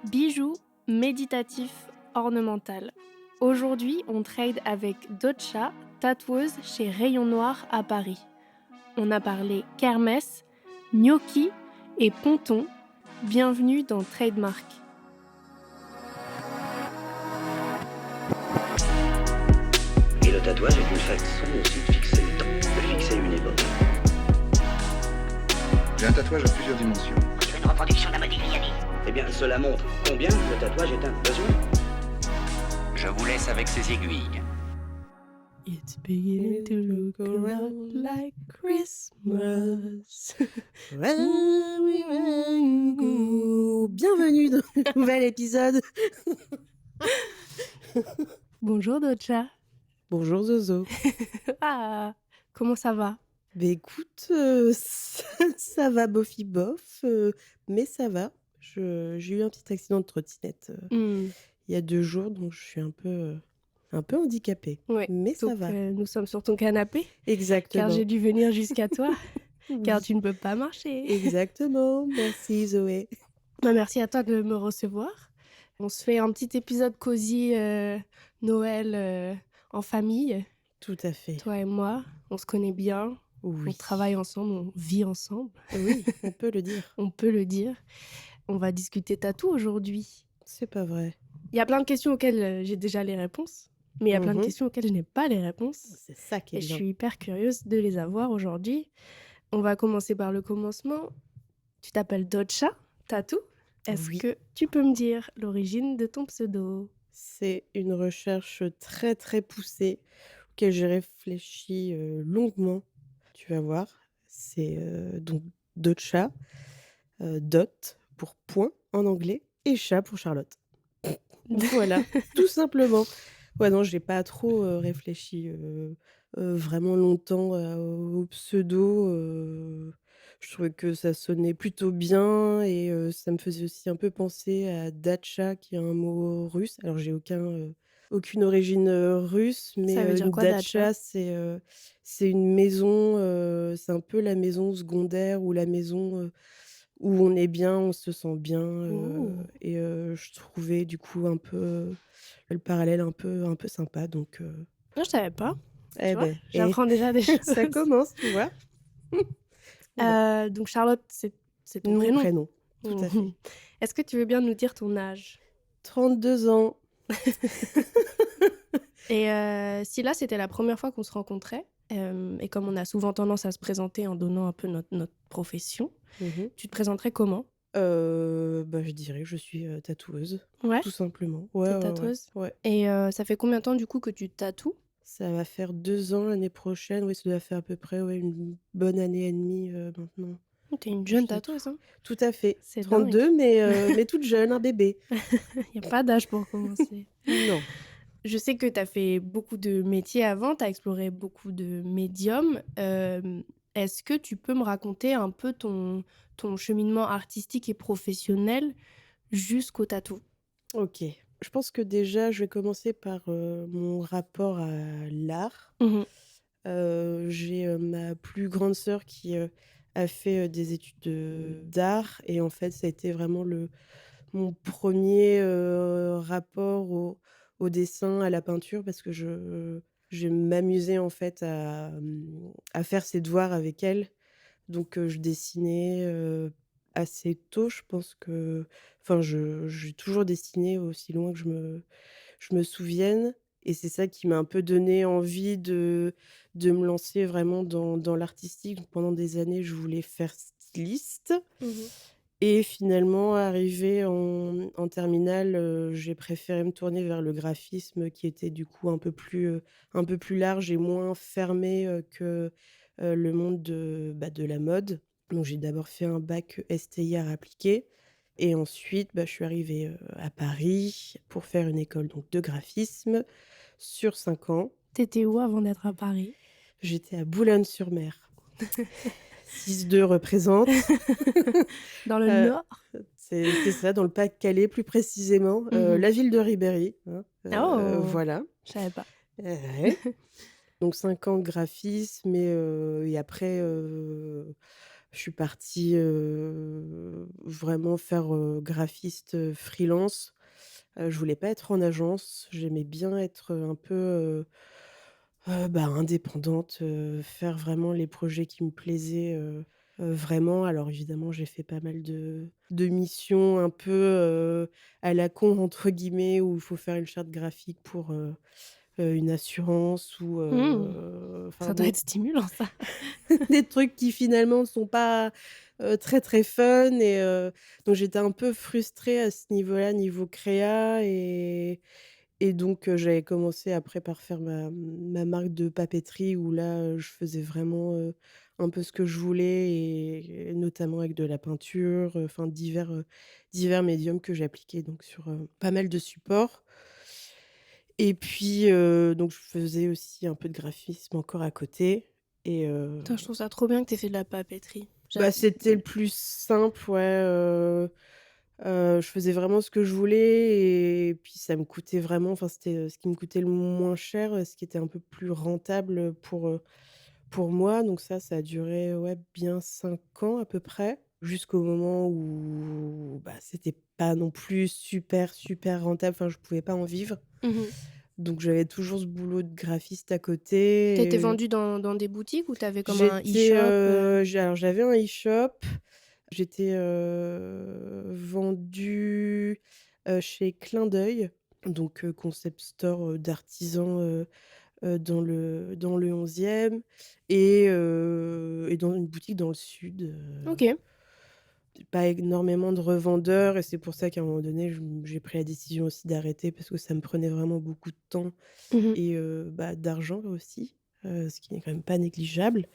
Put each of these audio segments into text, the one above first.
Bijoux, méditatif, ornemental. Aujourd'hui, on trade avec Dotcha, tatoueuse chez Rayon Noir à Paris. On a parlé kermesse, gnocchi et ponton. Bienvenue dans Trademark. Et le tatouage est une façon aussi de fixer le temps, de fixer une époque. J'ai un tatouage à plusieurs dimensions. Je veux une reproduction de la Modigliani. Eh bien, cela montre combien le tatouage est un besoin. Je vous laisse avec ces aiguilles. It's beginning to look around like Christmas. Bienvenue dans un nouvel épisode. Bonjour Dotcha. Bonjour Zozo. Ah, comment ça va? Bah écoute, ça va bofi bof, mais ça va. J'ai eu un petit accident de trottinette il y a 2 jours, donc je suis un peu handicapée. Ouais, Mais ça donc va. nous sommes sur ton canapé, Exactement. car j'ai dû venir jusqu'à toi, Oui. car tu ne peux pas marcher. Exactement. Merci Zoé. Bah, merci à toi de me recevoir. On se fait un petit épisode cosy Noël en famille, Tout à fait. toi et moi. On se connaît bien, on Oui. travaille ensemble, on vit ensemble, Oui, on peut le dire. on peut le dire. On va discuter tatou aujourd'hui. C'est pas vrai. Il y a plein de questions auxquelles j'ai déjà les réponses, mais il y a plein de Mhm. questions auxquelles je n'ai pas les réponses. C'est ça qui est Et je bien. suis hyper curieuse de les avoir aujourd'hui. On va commencer par le commencement. Tu t'appelles Dotcha, tatou. Est-ce Oui. que tu peux me dire l'origine de ton pseudo? C'est une recherche très très poussée auquel j'ai réfléchi longuement. Tu vas voir. C'est donc Dotcha, dot pour point en anglais et chat pour Charlotte. Voilà, tout simplement. Ouais, non, j'ai pas trop réfléchi vraiment longtemps au pseudo. Je trouvais que ça sonnait plutôt bien et ça me faisait aussi un peu penser à datcha, qui est un mot russe. Alors, j'ai aucune origine russe, mais Ça veut dire une quoi, datcha? datcha, c'est une maison, c'est un peu la maison secondaire ou la maison où on est bien, on se sent bien. Ouh. Et je trouvais du coup un peu le parallèle un peu sympa. Donc, Non, je savais pas. eh Tu vois, ben, j'apprends déjà des choses. ça commence, tu vois. Voilà. Donc Charlotte, c'est ton Mon prénom. prénom, tout à fait. Est-ce que tu veux bien nous dire ton âge? 32 ans. Et si là, c'était la première fois qu'on se rencontrait, et comme on a souvent tendance à se présenter en donnant un peu notre profession, Mhm. tu te présenterais comment? Bah, je dirais que je suis tatoueuse, Ouais, tout simplement. Ouais, t'es ouais, ouais. tatoueuse. Ouais. Et ça fait combien de temps du coup que tu tatoues? Ça va faire 2 ans l'année prochaine. Oui, ça doit faire à peu près une bonne année et demie maintenant. Oh, t'es une que je jeune tatoue. tatoueuse, hein? Tout à fait. C'est 32, mais toute jeune, un bébé. Il n'y a pas d'âge pour commencer. Non. Je sais que tu as fait beaucoup de métiers avant, tu as exploré beaucoup de médiums. Est-ce que tu peux me raconter un peu ton cheminement artistique et professionnel jusqu'au tatou? Ok. Je pense que déjà, je vais commencer par mon rapport à l'art. Mhm. J'ai ma plus grande sœur qui a fait des études d'art. Et en fait, ça a été vraiment mon premier rapport au dessin, à la peinture, parce que je m'amusais en fait à faire ses devoirs avec elle. Donc je dessinais assez tôt, je pense que enfin j'ai toujours dessiné aussi loin que je me souvienne, et c'est ça qui m'a un peu donné envie de me lancer vraiment dans l'artistique. Donc pendant des années, je voulais faire styliste, Mhm. et finalement arrivée en terminale, j'ai préféré me tourner vers le graphisme, qui était du coup un peu plus large et moins fermé que le monde de la mode. Donc j'ai d'abord fait un bac STI arts appliqués, et ensuite, je suis arrivée à Paris pour faire une école donc de graphisme sur 5 ans. T'étais où avant d'être à Paris? J'étais à Boulogne-sur-Mer. 6-2 représente. Dans le Heu, Nord? c'est ça, dans le Pas-de-Calais plus précisément, Mhm. la ville de Ribéry, hein, Oh, voilà. je savais pas. Ouais. Donc 5 ans de graphisme, et après, Je suis partie, vraiment faire, graphiste, freelance. Je voulais pas être en agence, j'aimais bien être, un peu, bah, indépendante, faire vraiment les projets qui me plaisaient, vraiment. Alors évidemment, j'ai fait pas mal de missions un peu, «à la con» entre guillemets, où il faut faire une charte graphique pour, une assurance ou, Mmh, enfin ça doit bon, être stimulant ça. des trucs qui finalement ne sont pas, très, très fun et donc j'étais un peu frustrée à ce niveau-là, niveau créa et donc j'avais commencé après par faire ma marque de papeterie où là, je faisais vraiment, un peu ce que je voulais et notamment avec de la peinture, enfin divers médiums que j'appliquais donc sur, pas mal de supports et puis, donc je faisais aussi un peu de graphisme encore à côté et Putain, je trouve ça trop bien que tu fait de la papeterie. bah, c'était le plus simple, ouais, je faisais vraiment ce que je voulais et puis ça me coûtait vraiment enfin, c'était, ce qui me coûtait le moins cher, ce qui était un peu plus rentable, pour moi. Donc ça a duré, ouais, bien 5 ans à peu près, jusqu'au moment où, bah, c'était pas non plus super, super rentable, enfin, je pouvais pas en vivre. Mmh. Donc j'avais toujours ce boulot de graphiste à Tu étais côté. vendue dans des boutiques ou tu avais comme un J'étais, e-shop, j'avais un e-shop. J'étais, vendue, chez Clin d'œil, donc concept store, d'artisans, dans le 11e et dans une boutique dans le sud, OK. pas énormément de revendeurs et c'est pour ça qu'à un moment donné, j'ai pris la décision aussi d'arrêter parce que ça me prenait vraiment beaucoup de temps Mmh. et bah, d'argent aussi, ce qui n'est quand même pas négligeable.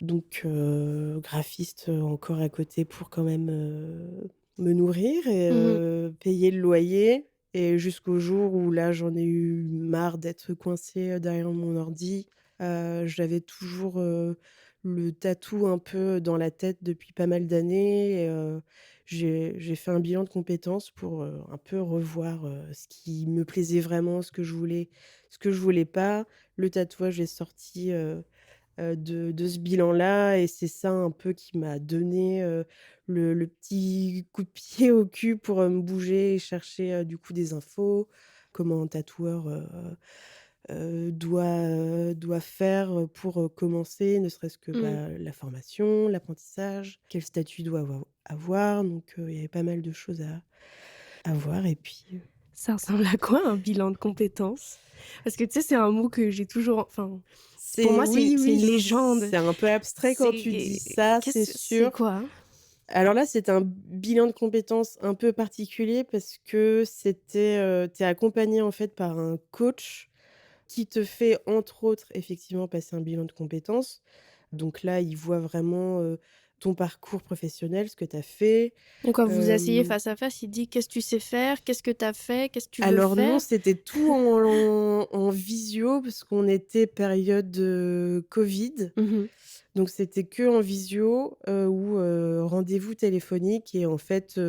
Donc graphiste, encore à côté pour quand même, me nourrir et Mmh. payer le loyer et jusqu'au jour où là, j'en ai eu marre d'être coincée, derrière mon ordi. J'avais toujours, le tatou un peu dans la tête depuis pas mal d'années et j'ai fait un bilan de compétences pour, un peu revoir, ce qui me plaisait vraiment, ce que je voulais pas. Le tatouage est sorti, de ce bilan-là et c'est ça un peu qui m'a donné, le petit coup de pied au cul pour, me bouger et chercher, du coup des infos. Comment un tatoueur, doit faire, pour, commencer, ne serait-ce que, Mmh. bah, la formation, l'apprentissage, quel statut il doit avoir donc il y avait pas mal de choses à voir et puis, Ça ressemble à quoi un bilan de compétences? Parce que tu sais, c'est un mot que j'ai toujours enfin, pour c'est moi, oui, c'est oui, une légende. c'est un peu abstrait quand tu dis ça, c'est C'est sûr. quoi? Alors là, c'était un bilan de compétences un peu particulier parce que c'était, tu es accompagné en fait par un coach qui te fait entre autres effectivement passer un bilan de compétences. Donc là, il voit vraiment, ton parcours professionnel, ce que tu as fait. Donc quand vous vous asseyez Hem, face à face, il dit: «Qu'est-ce que tu sais faire? Qu'est-ce que tu as fait? Qu'est-ce que tu veux alors non, faire?» c'était tout en visio parce qu'on était période, covid. Mmh. Donc c'était que en visio, ou rendez-vous téléphonique et en fait,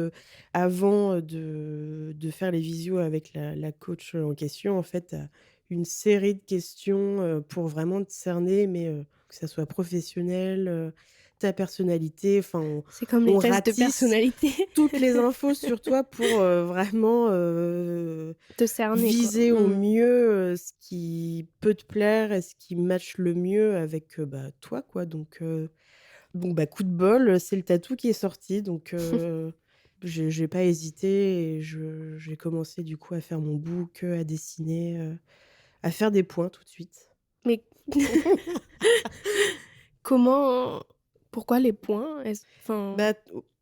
avant, de faire les visios avec la coach, en question, en fait, tu as une série de questions, pour vraiment te cerner, mais que ça soit professionnel, ta personnalité, enfin C'est comme les on tests de ratisse personnalité. toutes les infos sur toi pour, vraiment, Te cerner quoi. viser au Mmh. mieux, ce qui peut te plaire et ce qui match le mieux avec, bah, toi quoi donc bon, bah, coup de bol, c'est le tatou qui est sorti donc j'ai pas hésité et j'ai commencé du coup à faire mon book, à dessiner, à faire des points tout de suite. Mais comment pourquoi les points? Enfin, Bah,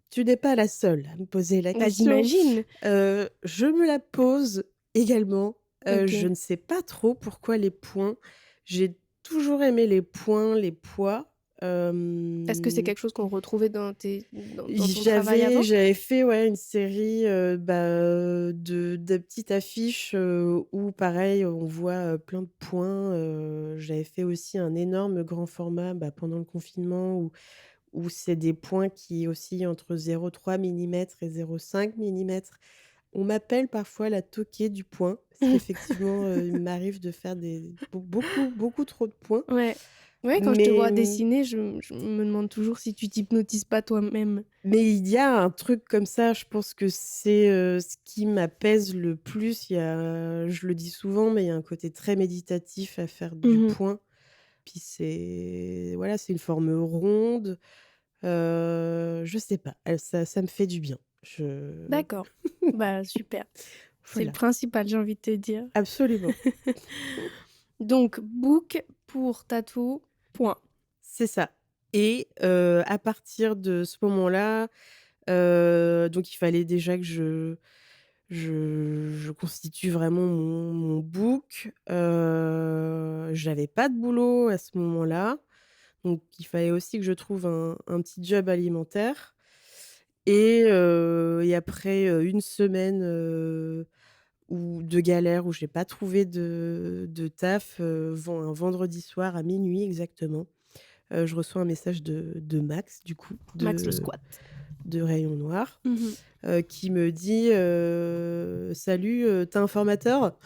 tu n'es pas la seule à me poser la bah, question. j'imagine. Je me la pose également. Je OK. ne sais pas trop pourquoi les points. J'ai toujours aimé les points, les poids. Est-ce que c'est Hem, quelque chose qu'on retrouvait dans ton travail j'avais avant? j'avais fait, ouais, une série, bah, de petites affiches, où pareil, on voit, plein de points. J'avais fait aussi un énorme grand format, bah, pendant le confinement où c'est des points qui oscillent entre 0,3 millimètres et 0,5 millimètres. On m'appelle parfois la toquée du point, parce qu'effectivement, il m'arrive de faire beaucoup, beaucoup trop de points. Ouais. Ouais, quand je te Mais vois dessiner, je me demande toujours si tu t'hypnotises pas toi-même. mais il y a un truc comme ça, je pense que c'est, ce qui m'apaise le plus. Je le dis souvent, mais il y a un côté très méditatif à faire du Mmh. point. Puis c'est voilà, c'est une forme ronde, je sais pas, ça me fait du bien. D'accord. Bah, super. C'est le Voilà, principal, j'ai envie de te dire. absolument, Donc book pour tatou, point. c'est ça. Et à partir de ce moment-là, donc il fallait déjà que je constitue vraiment mon book. J'avais pas de boulot à ce moment-là, donc il fallait aussi que je trouve un petit job alimentaire et après, 1 semaine, où de galère où j'ai pas trouvé de taf, un vendredi soir à minuit exactement, je reçois un message de Max du coup, Max le squat. de Rayon Noir, Mmh. qui me dit, «Salut, tu un formateur?»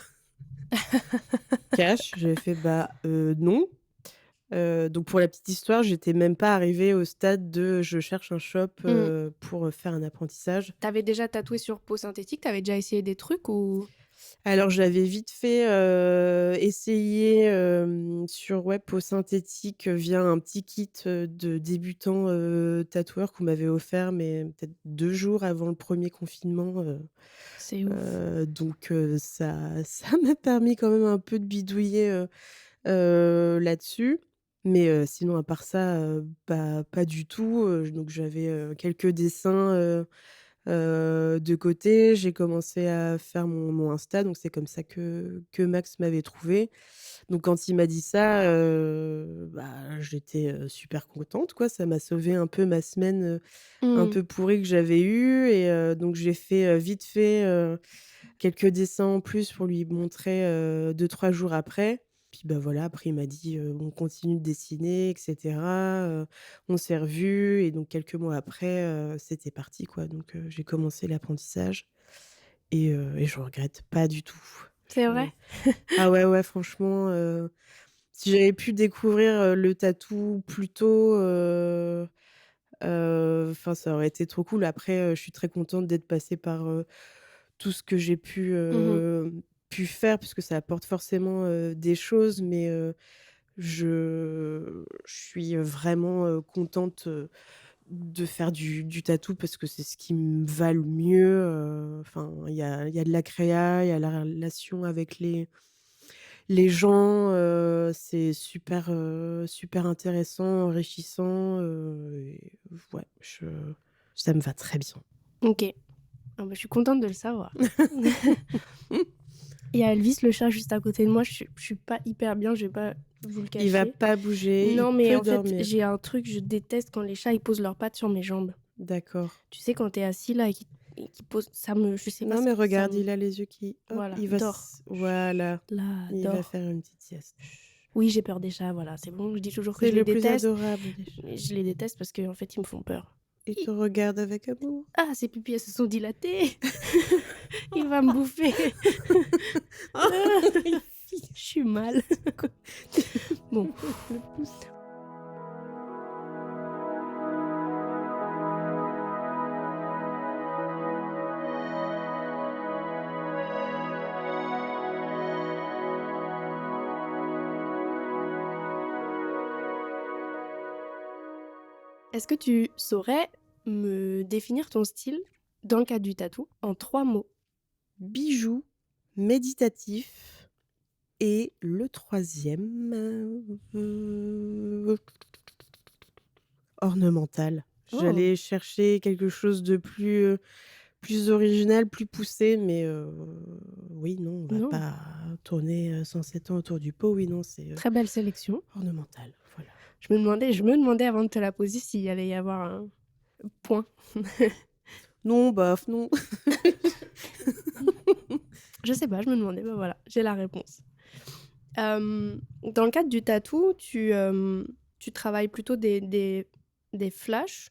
Cash, j'avais fait: «Bah, non». Donc pour la petite histoire, j'étais même pas arrivée au stade de je cherche un shop, Mmh. pour, faire un apprentissage. Tu déjà tatoué sur peau synthétique? T'avais déjà essayé des trucs ou? Alors j'avais vite fait, essayer, sur ouais, peau synthétique, via un petit kit, de débutant, tatoueur qu'on m'avait offert, mais peut-être 2 jours avant le premier confinement, C'est ouf. donc ça m'a permis quand même un peu de bidouiller, là-dessus. Mais sinon à part ça, bah, pas du tout, donc j'avais, quelques dessins, de côté. J'ai commencé à faire mon Insta, donc c'est comme ça que Max m'avait trouvée. Donc quand il m'a dit ça, bah, j'étais, super contente quoi. Ça m'a sauvé un peu ma semaine, un Mmh. peu pourrie que j'avais eue et donc j'ai fait, vite fait, quelques dessins en plus pour lui montrer, 2-3 jours après. Puis, bah, voilà, après il m'a dit, «On continue de dessiner et cetera», on s'est revus et donc quelques mois après, c'était parti quoi. Donc j'ai commencé l'apprentissage et je regrette pas du tout. C'est Je vrai? Ah ouais, ouais, franchement, si j'avais pu découvrir, le tatou plus tôt, enfin ça aurait été trop cool. Après, je suis très contente d'être passée par, tout ce que j'ai Mmh. pu faire puisque ça apporte forcément, des choses, mais je suis vraiment, contente, de faire du tatou parce que c'est ce qui me va le mieux, enfin, il y a de la créa, il y a la relation avec les gens, c'est super, super intéressant, enrichissant, et ouais, ça me va très bien. OK. Ah bah, je suis contente de le savoir. Il y a Elvis le chat juste à côté de moi, je suis pas hyper bien, je vais pas vous le Il va cacher. pas bouger, il Non, mais peut en fait, dormir. j'ai un truc, je déteste quand les chats, ils posent leurs pattes sur mes jambes. D'accord. Tu sais, quand tu es assis là et qu'ils posent ça me je sais pas, Non, mais ça regarde, me il a les yeux qui hop, voilà, il va dors. s voilà, Là, il va dors. faire une petite sieste. Oui, j'ai peur des chats, voilà, c'est bon, je dis toujours que C'est je les le plus déteste, adorable des chats. mais je les déteste parce qu'en fait, ils me font peur. Il I te regarde avec amour. ah, ses pupilles, elles se sont dilatées! Il va me bouffer. Il Je suis mal. Bon. le pouce. Est-ce que tu saurais me définir ton style dans le cadre du tatou en 3 mots? Bijou, méditatif et le troisième, ornemental. Oh, J'allais chercher quelque chose de plus original, plus poussé, mais oui, non, on va non, pas tourner, 107 ans autour du pot. Oui, non, c'est, très belle sélection. ornemental, voilà. Je me demandais avant de te la poser s'il allait y avoir un point. Non, bof, non. Je sais pas, je me demandais, bah voilà, j'ai la réponse. Dans le cadre du tatou, tu travailles plutôt des flashs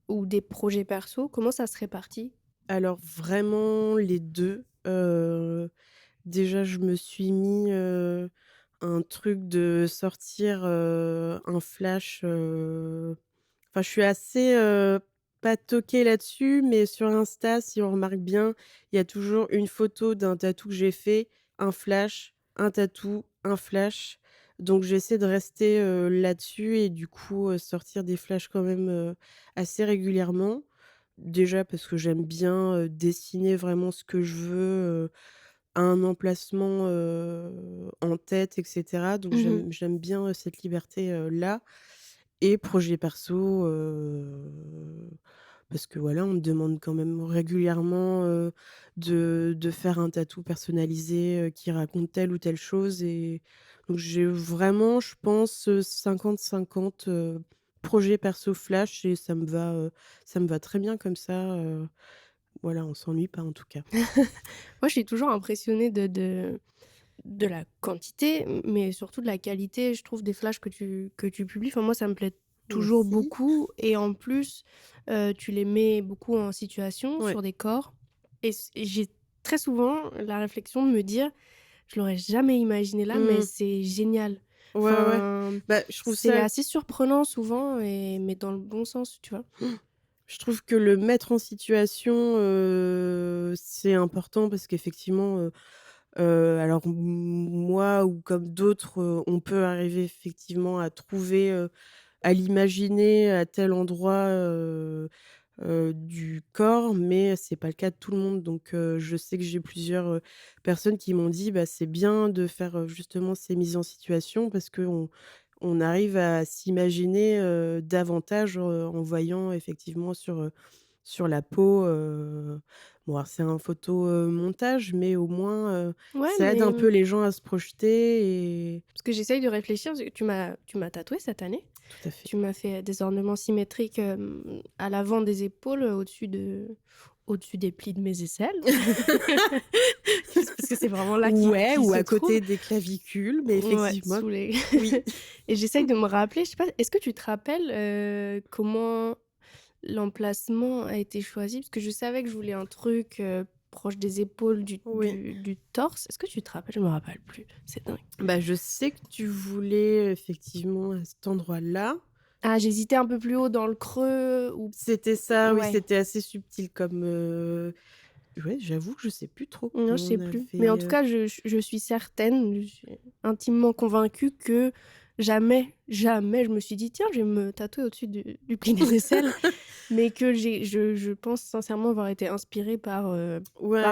ou des projets perso? Comment ça se répartit? Alors vraiment les 2. Déjà je me suis mis, un truc de sortir, un flash, enfin, je suis assez, pas toquée là-dessus, mais sur Insta, si on remarque bien, il y a toujours une photo d'un tatou que j'ai fait, un flash, un tatou, un flash. Donc j'essaie de rester, là-dessus et du coup, sortir des flashs quand même, assez régulièrement. Déjà parce que j'aime bien, dessiner vraiment ce que je veux, à un emplacement, en tête et cetera. Donc Mmh. j'aime bien, cette liberté, là. Et projet perso, parce que voilà, on me demande quand même régulièrement, de faire un tatou personnalisé, qui raconte telle ou telle chose et donc j'ai vraiment, je pense, 50-50, projet perso flash et ça me va très bien comme ça, voilà, on s'ennuie pas en tout cas. Moi, je suis toujours impressionnée de la quantité, mais surtout de la qualité, je trouve, des flashs que tu publies. Enfin, moi, ça me plaît toujours Merci. beaucoup et en plus, tu les mets beaucoup en situation Ouais. sur des corps et j'ai très souvent la réflexion de me dire: «Je l'aurais jamais imaginé là, mais Mmh. c'est génial». Ouais, ouais. Enfin, Bah, je trouve c'est ça assez surprenant souvent et mais dans le bon sens, tu vois? Je trouve que le mettre en situation, c'est important parce qu'effectivement, alors moi ou comme d'autres, on peut arriver effectivement à trouver, à l'imaginer à tel endroit, du corps, mais c'est pas le cas de tout le monde. Donc je sais que j'ai plusieurs, personnes qui m'ont dit: «Bah, c'est bien de faire, justement ces mises en situation parce qu'on arrive à s'imaginer, davantage, en voyant effectivement sur la peau, bon alors c'est un photo, montage, mais au moins, Ouais, ça aide mais un peu les gens à se projeter et parce que j'essaye de réfléchir, parce que tu m'as tatouée cette année. tout à fait. Tu m'as fait des ornements symétriques, à l'avant des épaules, au-dessus des plis de mes aisselles. Parce que c'est vraiment là Ouais, qui ou se à trouve. côté des clavicules, mais Ouais, effectivement, sous les oui. et j'essaye de me rappeler, je sais pas, est-ce que tu te rappelles, comment l'emplacement a été choisi? Parce que je savais que je voulais un truc, proche des épaules, Oui. du torse. Est-ce que tu te rappelles? Je me rappelle plus, c'est dingue. Bah, je sais que tu voulais effectivement à cet endroit-là. Ah, j'hésitais un peu plus haut dans le creux ou C'était ça, oui, ouais. c'était assez subtil comme, ouais, j'avoue que je sais plus trop Non, comment je sais on plus. Mais en avait, tout cas, je suis certaine, je suis intimement convaincue que jamais, jamais je me suis dit: «Tiens, je vais me tatouer au-dessus du pli des aisselles». Mais que je pense sincèrement avoir été inspirée ouais, par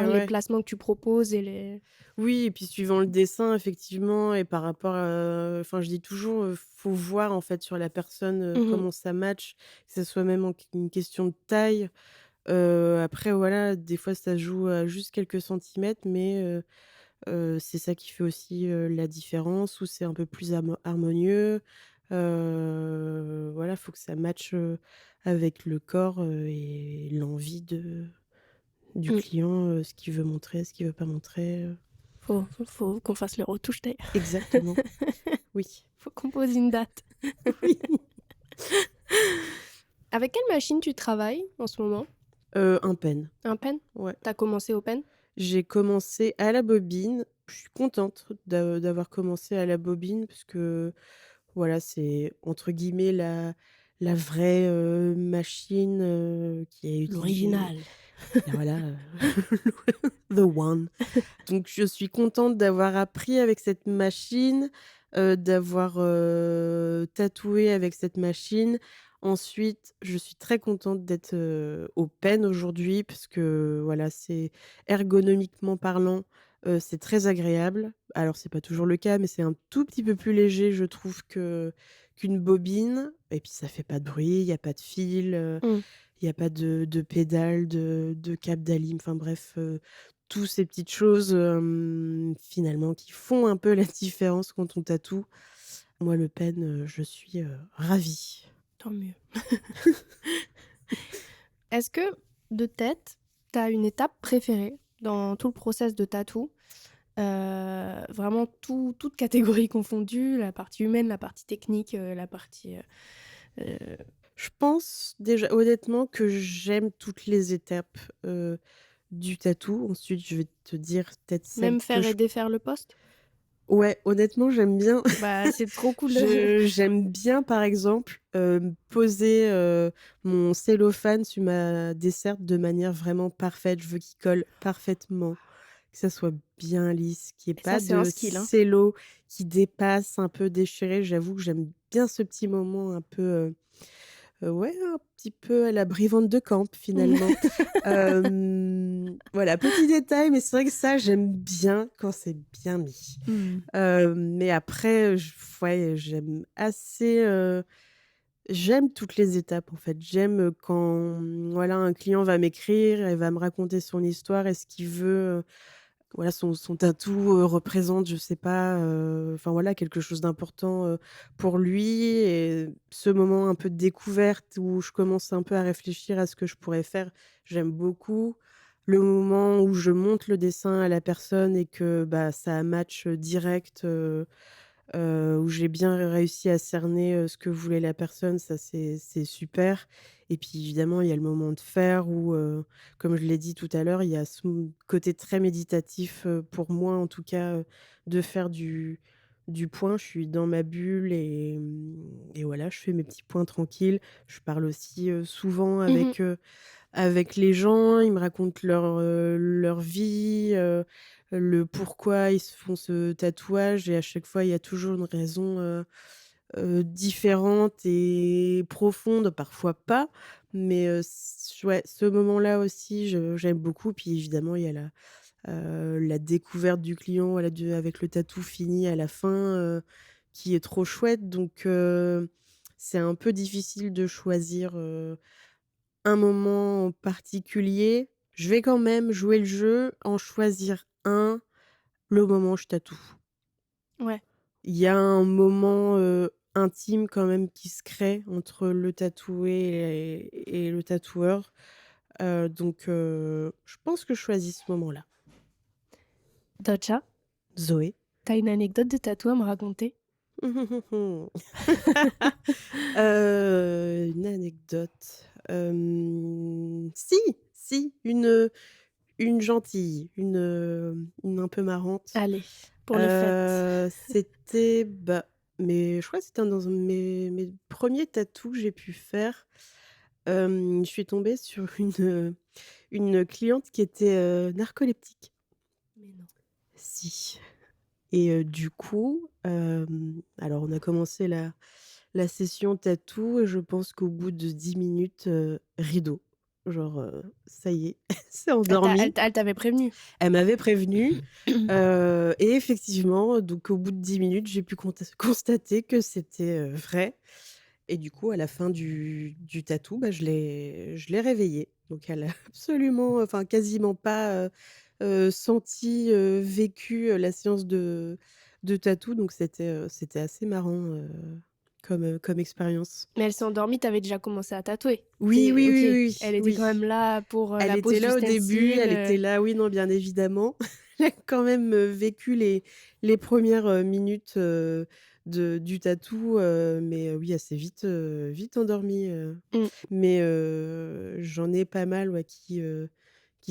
les ouais. placements que tu proposes et les Oui et puis suivant le dessin effectivement et par rapport enfin je dis toujours, faut voir en fait sur la personne, mmh comment ça match, que ça soit même une question de taille. Après voilà, des fois ça se joue à juste quelques centimètres mais c'est ça qui fait aussi, la différence, où c'est un peu plus harmonieux. Voilà, faut que ça matche, avec le corps, et l'envie du mh. client, ce qu'il veut montrer, ce qu'il veut pas montrer, Faut qu'on fasse les retouches d'ailleurs. exactement. Oui. Faut qu'on pose une date. Oui. Avec quelle machine tu travailles en ce moment? Un pen, Un pen? ouais. Tu as commencé au pen? J'ai commencé à la bobine. Je suis contente d'avoir commencé à la bobine parce que, voilà, c'est entre guillemets «la vraie, machine», qui est utilisée L'original. voilà, the one. Donc je suis contente d'avoir appris avec cette machine, d'avoir, tatoué avec cette machine. Ensuite, je suis très contente d'être, au pen aujourd'hui parce que, voilà, c'est ergonomiquement parlant, c'est très agréable. Alors c'est pas toujours le cas, mais c'est un tout petit peu plus léger, je trouve, qu'une bobine et puis ça fait pas de bruit, il y a pas de fil, Mmh. il y a pas de pédales, de câbles d'Alim, enfin bref, tous ces petites choses, finalement qui font un peu la différence quand on tatoue. Moi le pen, je suis, ravie. Tant mieux. Est-ce que, de tête, tu as une étape préférée dans tout le process de tatou? Vraiment toutes catégories confondues, la partie humaine, la partie technique, la partie, heu, Je pense déjà honnêtement que j'aime toutes les étapes, du tatou. Ensuite je vais te dire peut-être celle même que faire je et défaire le poste? Ouais, honnêtement, j'aime bien. Bah, c'est trop cool. J'aime bien, par exemple, poser, mon cellophane sur ma desserte de manière vraiment parfaite. Je veux qu'il colle parfaitement, que ça soit bien lisse, qu'il y ait Ça, pas c'est un de skill, hein. cello qui dépasse, un peu déchiré. J'avoue que j'aime bien ce petit moment un peu, ouais, un petit peu à la Brivante de Camp, finalement. Voilà, petit détail, mais c'est vrai que ça, j'aime bien quand c'est bien mis. Mmh. Mais après, ouais, j'aime toutes les étapes, en fait. J'aime, quand, voilà, un client va m'écrire et va me raconter son histoire et ce qu'il veut, voilà, son tatou, représente, je sais pas, enfin, voilà, quelque chose d'important, pour lui et ce moment un peu de découverte où je commence un peu à réfléchir à ce que je pourrais faire, j'aime beaucoup. Le moment où je montre le dessin à la personne et que, bah, ça match, direct, où j'ai bien réussi à cerner, ce que voulait la personne, ça c'est super et puis évidemment, il y a le moment de faire où, comme je l'ai dit tout à l'heure, il y a ce côté très méditatif, pour moi en tout cas, de faire du point. Je suis dans ma bulle et voilà, je fais mes petits points tranquilles. Je parle aussi, souvent Mmh. avec les gens, ils me racontent leur vie, le pourquoi ils se font ce tatouage et à chaque fois, il y a toujours une raison, différente et profonde, parfois pas, mais ouais, ce moment-là aussi, j'aime beaucoup. Puis évidemment, il y a la découverte du client, voilà, avec le tatou fini à la fin, qui est trop chouette. Donc c'est un peu difficile de choisir, un moment en particulier. Je vais quand même jouer le jeu, en choisir un, le moment où je tatoue. Ouais. Il y a un moment, intime quand même qui se crée entre le tatoué et le tatoueur, donc je pense que je choisis ce moment-là. Dodja, Zoé? tu une anecdote de tatou à me raconter? Une anecdote, si, si, une gentille, une un peu marrante. Allez, pour les fêtes. C'était, bah, mais je crois que c'était dans un de mes 1ers tatous que j'ai pu faire. Je suis tombée sur une cliente qui était, narcoleptique. Mais non. Si et du coup, alors on a commencé la session tatou et je pense qu'au bout de 10 minutes, rideau. Genre, ça y est, elle s'est endormie. Elle t'avait prévenu? Elle m'avait prévenue, et effectivement, donc au bout de 10 minutes, j'ai pu constater que c'était, vrai et du coup, à la fin du tatou, bah, je l'ai réveillée. Donc elle a absolument, enfin quasiment pas, senti, vécu, la séance de tatou donc c'était assez marrant, comme expérience. Mais elle s'est endormie, tu avais déjà commencé à tatouer? Oui, oui, OK. oui, oui, Elle était oui. quand même là pour, Elle la était pose là au début, d'ustensiles, elle était là, oui, non, bien évidemment. Elle a quand même, vécu les premières, minutes, du tatou, mais oui, elle s'est vite endormie, Mmh. mais j'en ai pas mal, ouais, qui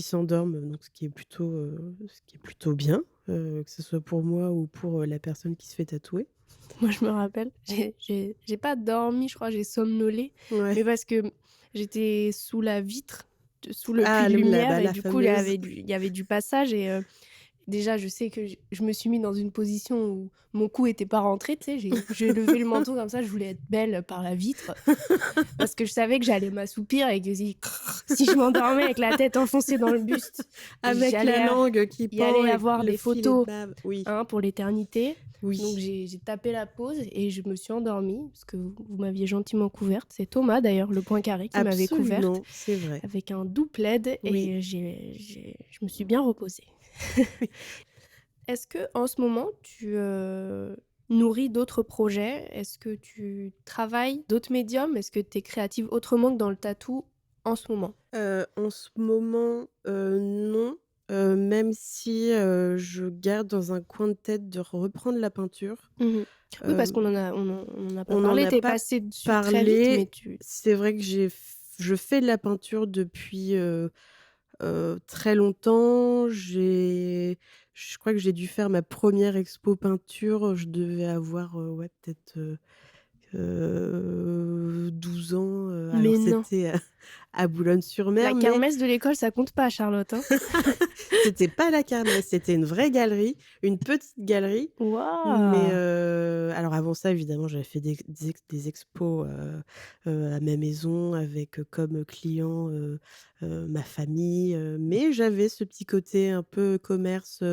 s'endorment, donc ce qui est plutôt bien, que ce soit pour moi ou pour, la personne qui se fait tatouer. Moi, je me rappelle, j'ai pas dormi, je crois, j'ai somnolé, mais Ouais. parce que j'étais sous la vitre, sous le puits Ah, de lumière et la du coup, il y fameuse. avait du passage et déjà, je sais que je me suis mis dans une position où mon cou était pas rentré, tu sais, j'ai levé le menton comme ça, je voulais être belle par la vitre parce que je savais que j'allais m'assoupir et que si je m'endormais avec la tête enfoncée dans le buste, Avec la j'allais langue qui il y allait pend y et avoir le des filet de photos, bave. Oui, hein, pour l'éternité. Donc oui. j'ai tapé la pause et je me suis endormie parce que vous m'aviez gentiment couverte. C'est Thomas d'ailleurs, le Poincaré, qui m'avait couverte Absolument, c'est vrai. avec un doux plaid Oui. et je me suis bien reposée. Est-ce que en ce moment tu, nourris d'autres projets? Est-ce que tu travailles d'autres médiums? Est-ce que tu es créative autrement que dans le tatou en ce moment? En ce moment, non, même si, je garde dans un coin de tête de reprendre la peinture. Mmh. Oui, parce Hem, on en a pas on n'en parlé, a tu es pas passée dessus très vite, mais parlé. tu C'est vrai que je fais de la peinture depuis, très longtemps. je crois que j'ai dû faire ma première expo peinture, je devais avoir, ouais, peut-être, 12 ans, alors Mais non. c'était à La Boulogne-sur-Mer, mais kermesse de l'école, ça compte pas, Charlotte, hein? c'était pas la kermesse, c'était une vraie galerie, une petite galerie, mais Waouh! alors avant ça, évidemment, j'avais fait des expos, à ma maison avec, comme client, ma famille, mais j'avais ce petit côté un peu commerce,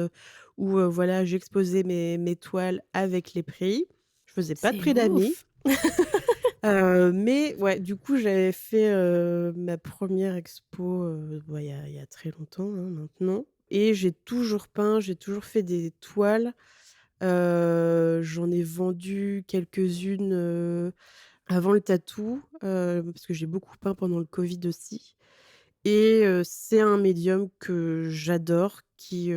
où, voilà, j'exposais mes toiles avec les prix. Je faisais pas de C'est prix d'amis. ouf! Mais ouais, du coup, j'avais fait, ma première expo, bah, il y a très longtemps, hein, maintenant, et j'ai toujours peint, j'ai toujours fait des toiles. J'en ai vendu quelques-unes, avant le tatou, parce que j'ai beaucoup peint pendant le covid aussi, et c'est un médium que j'adore, qui,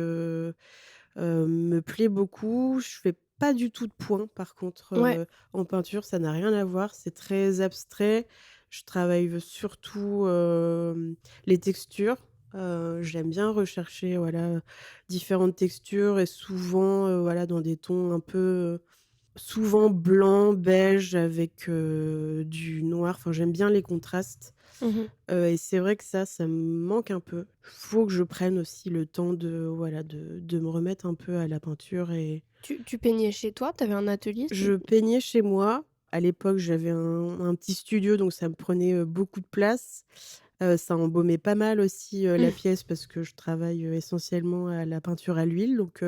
me plaît beaucoup. Je fais pas du tout de points par contre, Ouais. en peinture, ça n'a rien à voir, c'est très abstrait. Je travaille surtout, les textures. J'aime bien rechercher, voilà, différentes textures, et souvent, voilà, dans des tons un peu, souvent blanc, beige avec, du noir. Enfin, j'aime bien les contrastes. Mmh. Et c'est vrai que ça me manque un peu. Faut que je prenne aussi le temps de, voilà, de me remettre un peu à la peinture, et Tu peignais chez toi? Tu avais un atelier? je peignais chez moi. À l'époque, j'avais un petit studio, donc ça me prenait, beaucoup de place. Ça embaumait pas mal aussi, la Mmh. pièce, parce que je travaille, essentiellement à la peinture à l'huile, donc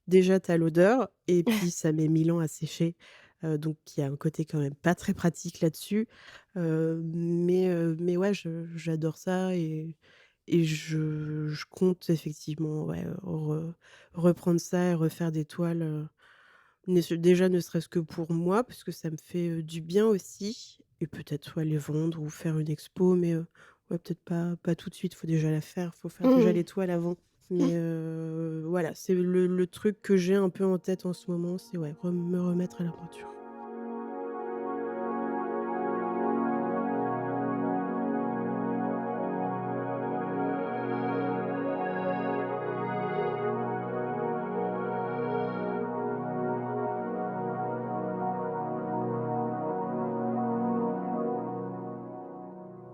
déjà tu as l'odeur, et puis ça met 1000 ans à sécher, donc il y a un côté quand même pas très pratique là-dessus. Mais ouais, j'adore ça, et je compte effectivement, ouais, reprendre ça et refaire des toiles, ne serait-ce que pour moi, parce que ça me fait, du bien aussi, et peut-être, ouais, les vendre ou faire une expo, mais ouais, peut-être pas tout de suite, faut déjà la faire, faut faire déjà Mmh. les toiles avant. Mais voilà, c'est le truc que j'ai un peu en tête en ce moment, c'est, ouais, me remettre à la peinture.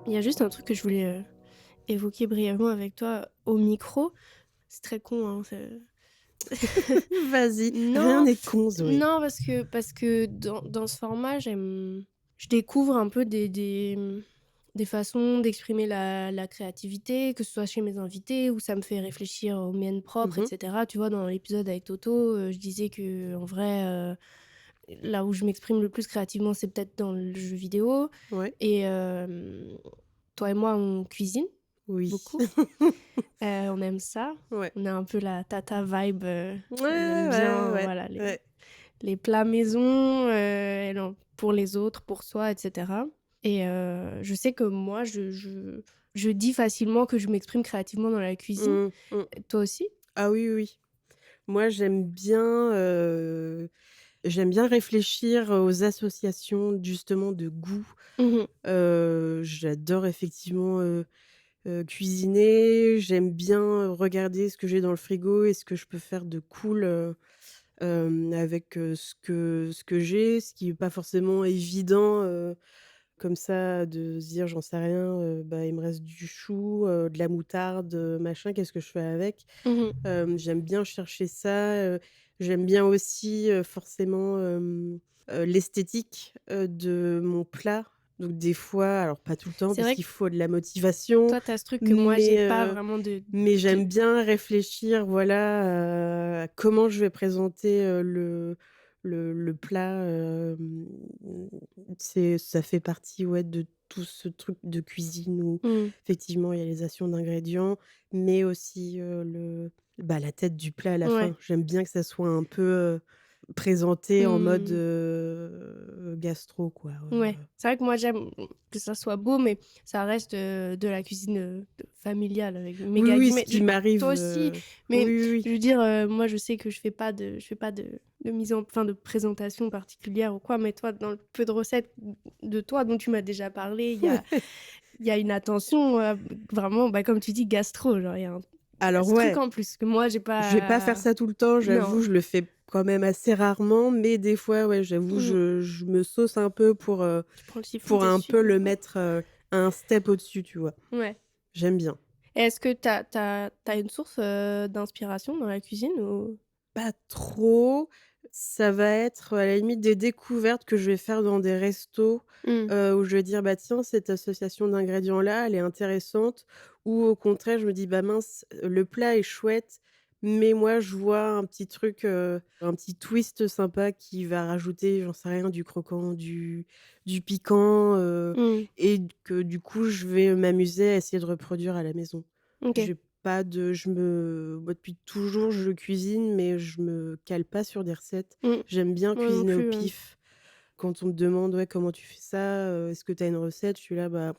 Il y a juste un truc que je voulais, évoquer brièvement avec toi au micro. C'est très con, hein, c'est Vas-y, rien non, n'est con, Zoé. non, parce que dans ce format, je découvre un peu des façons d'exprimer la créativité, que ce soit chez mes invités ou ça me fait réfléchir aux miennes propres, et Mmh. cetera. Tu vois, dans l'épisode avec Toto, je disais qu'en vrai, là où je m'exprime le plus créativement, c'est peut-être dans le jeu vidéo, Ouais, et toi et moi, on cuisine oui. beaucoup. On aime ça. Ouais. On a un peu la tata vibe, Ouais, on aime ouais, bien, ouais, voilà, ouais. les plats maison, et non, pour les autres, pour soi, et cetera, et je sais que moi, je dis facilement que je m'exprime créativement dans la cuisine. Mmh, mmh. Toi aussi? Ah oui, oui, oui. Moi, j'aime bien réfléchir aux associations justement de goûts. Mmh. J'adore effectivement, cuisiner. J'aime bien regarder ce que j'ai dans le frigo et ce que je peux faire de cool, avec, ce que j'ai, ce qui est pas forcément évident, comme ça, de se dire: «J'en sais rien, bah, il me reste du chou, de la moutarde, machin, qu'est-ce que je fais avec?» Mmh. J'aime bien chercher ça, j'aime bien aussi, forcément, l'esthétique, de mon plat. Donc des fois, alors pas tout le temps C'est parce vrai qu'il que faut de la motivation, toi, tu as ce truc que moi, j'ai mais pas vraiment mais de j'aime bien réfléchir, voilà, à comment je vais présenter, le plat, ça fait partie, ouais, de tout ce truc de cuisine où mmh, effectivement il y a les actions d'ingrédients, mais aussi, la tête du plat à la ouais. fin. J'aime bien que ça soit un peu, présenté en mode, Mmh. gastro, quoi, Ouais, c'est vrai que moi j'aime que ça soit beau, mais ça reste, de la cuisine, familiale avec Oui, méga oui, ce guillemets. qui m'arrive, Toi aussi, mais oui, oui, oui. je veux dire, moi je sais que je fais pas de mise en enfin de présentation particulière ou quoi, mais toi dans le peu de recettes de toi dont tu m'as déjà parlé, il y a une attention, vraiment, bah, comme tu dis gastro, genre il y a un Alors ce truc ouais, en plus que moi j'ai je vais pas faire pas. ça tout le temps, Non. j'avoue, je le fais quand même assez rarement, mais des fois, ouais, j'avoue, Mmh. je me sauce un peu Tu prends le siphon pour un dessus. peu le mettre, un step au-dessus, tu vois? Ouais. J'aime bien. Et est-ce que t'as une source, d'inspiration dans la cuisine ou? Pas trop, ça va être, à la limite, des découvertes que je vais faire dans des restos, Mmh. où je vais dire: «Bah, tiens, cette association d'ingrédients-là, elle est intéressante», ou au contraire, je me dis: «Bah, mince, le plat est chouette, mais moi, je vois un petit truc, un petit twist sympa qui va rajouter, j'en sais rien, du croquant, du piquant», Mmh. et que du coup, je vais m'amuser à essayer de reproduire à la maison. OK. J'ai pas de je me moi, depuis toujours, je cuisine, mais je me cale pas sur des recettes. Mmh. J'aime bien Moi non cuisiner au plus, pif. Quand on me demande: «Ouais, comment tu fais ça? Est-ce que tu as une recette?» Je suis là: «Bah,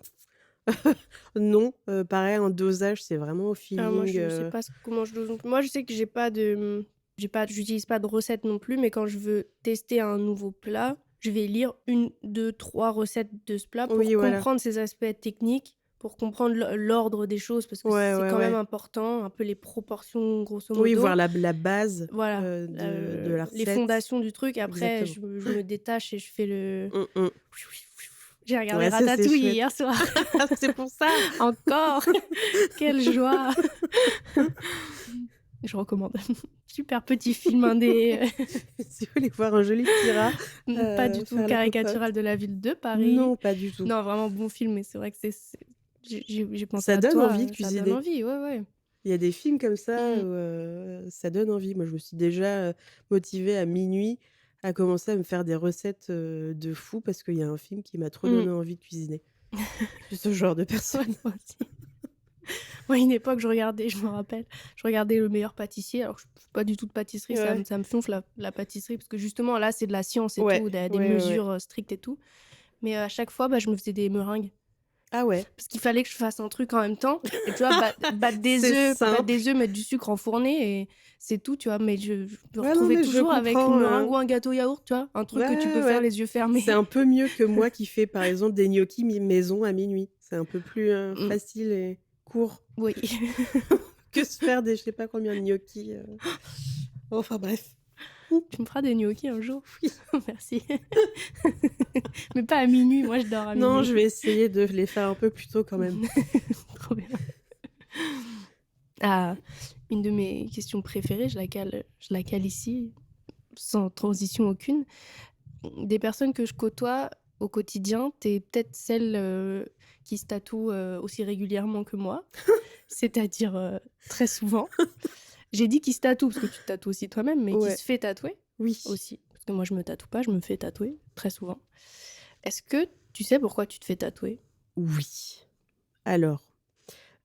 non». Pareil, un dosage, c'est vraiment au moi feeling, je sais pas comment je dose non plus. Moi je sais que j'ai pas de, j'utilise pas de recette non plus, mais quand je veux tester un nouveau plat, je vais lire une, 2, 3 recettes de ce plat oui, pour voilà. comprendre ses aspects techniques, pour comprendre l'ordre des choses parce que Ouais, c'est ouais, quand même ouais. important, un peu les proportions grosso Oui, voir modo. la base, Voilà, de la les recette. fondations du truc. Après Exactement. je me détache et je fais le. Mmh mh. J'ai regardé Ouais, ça, c'est Ratatouille chouette. hier soir. C'est pour ça! Encore! Quelle joie! Je recommande. Super petit film indé, Si vous voulez voir un joli petit rat, pas du tout faire la caricatural cocotte. de la ville de Paris. Non, pas du tout. Non, vraiment bon film, mais c'est vrai que j'ai pensé Ça à donne toi, envie de ça donne cuisiner. envie, ouais, ouais. Il y a des films comme ça Mmh. où, ça donne envie. Moi, je me suis déjà, motivée à minuit à commencer à me faire des recettes, de fou parce qu'il y a un film qui m'a trop Mmh. donné envie de cuisiner. Je suis ce genre de Ouais, personne. moi aussi. Moi, à une époque, je me rappelle, je regardais Le Meilleur Pâtissier. Alors, je fais pas du tout de pâtisserie, Ouais. ça me sonfle la pâtisserie parce que justement, là, c'est de la science et Ouais, tout, des ouais, ouais, ouais. mesures, strictes et tout. Mais, à chaque fois, bah, je me faisais des meringues. Ah ouais, Parce qu'il fallait que je fasse un truc en même temps et tu vois, c'est battre simple. des œufs, mettre du sucre enfourné et c'est tout, tu vois? Mais je me Ouais, non, retrouvais mais je toujours avec une comprends, meringue ou un gâteau yaourt, tu vois? Un truc que tu ouais, peux faire ouais. les yeux C'est fermés. un peu mieux que moi qui fais, par exemple, des gnocchis maison à minuit. C'est un peu plus, Mmh, facile et court oui. que se faire des je sais pas combien de gnocchis, enfin bref. Tu me feras des gnocchis un jour? Oui. Merci. Mais pas à minuit, moi je dors à Non, minuit. je vais essayer de les faire un peu plus tôt quand même. Trop bien. Ah, une de mes questions préférées, je la cale ici, sans transition aucune. Des personnes que je côtoie au quotidien, tu es peut-être celle, qui se tatoue, aussi régulièrement que moi, c'est-à-dire, très souvent. J'ai dit qui se tatoue parce que tu te tatoues aussi toi-même, mais qui Ouais, se fait tatouer oui, aussi. Parce que moi je me tatoue pas, je me fais tatouer très souvent. Est-ce que tu sais pourquoi tu te fais tatouer? oui. Alors,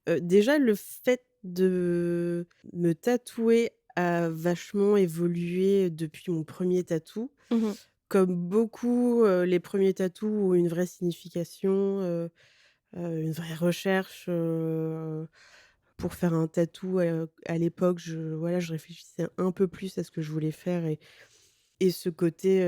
déjà le fait de me tatouer a vachement évolué depuis mon premier tatou. Mmh. Comme beaucoup, les premiers tatous ont une vraie signification, une vraie recherche, pour faire un tatou, à l'époque, je réfléchissais un peu plus à ce que je voulais faire et ce côté,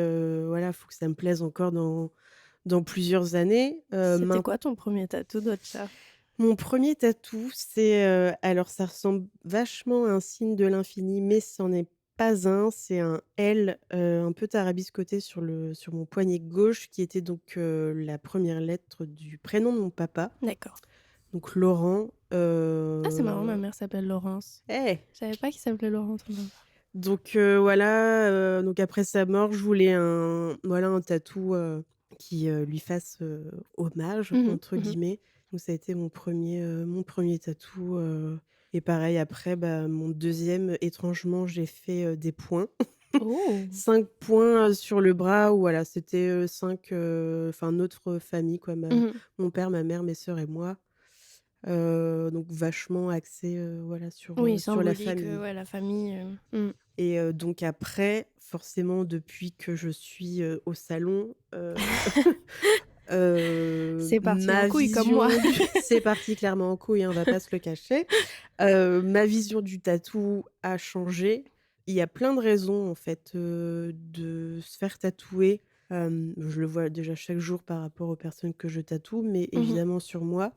voilà, faut que ça me plaise encore dans plusieurs années. C'était Maint quoi ton premier tatou d'Otcha? Mon premier tatou, c'est, alors ça ressemble vachement à un signe de l'infini, mais c'en est pas un. C'est un L, un peu tarabiscoté sur mon poignet gauche qui était donc, la première lettre du prénom de mon papa, D'accord. donc Laurent, Ah, c'est marrant, ma mère s'appelle Laurence. eh! Je savais pas qu'il s'appelait Laurent ton papa. Donc, voilà, donc après sa mort, je voulais un tatou, qui, lui fasse, «hommage» Mmh mh. entre Mmh. guillemets. Donc ça a été mon premier tatou, et pareil après, bah, mon deuxième, étrangement, j'ai fait, des points. Oh! 5 points, sur le bras où voilà, c'était, 5, enfin notre famille quoi, Mmh. mon père, ma mère, mes sœurs et moi. Donc vachement axé, voilà Oui, sur la symbolique, famille. ouais, la famille, Et donc après, forcément, depuis que je suis, au salon, C'est parti en ma couille comme moi. vision du c'est parti clairement en couille, hein, on va pas se le cacher. Ma vision du tatou a changé. Il y a plein de raisons, en fait, de se faire tatouer. Je le vois déjà chaque jour par rapport aux personnes que je tatoue, mais Mmh mh. évidemment sur moi.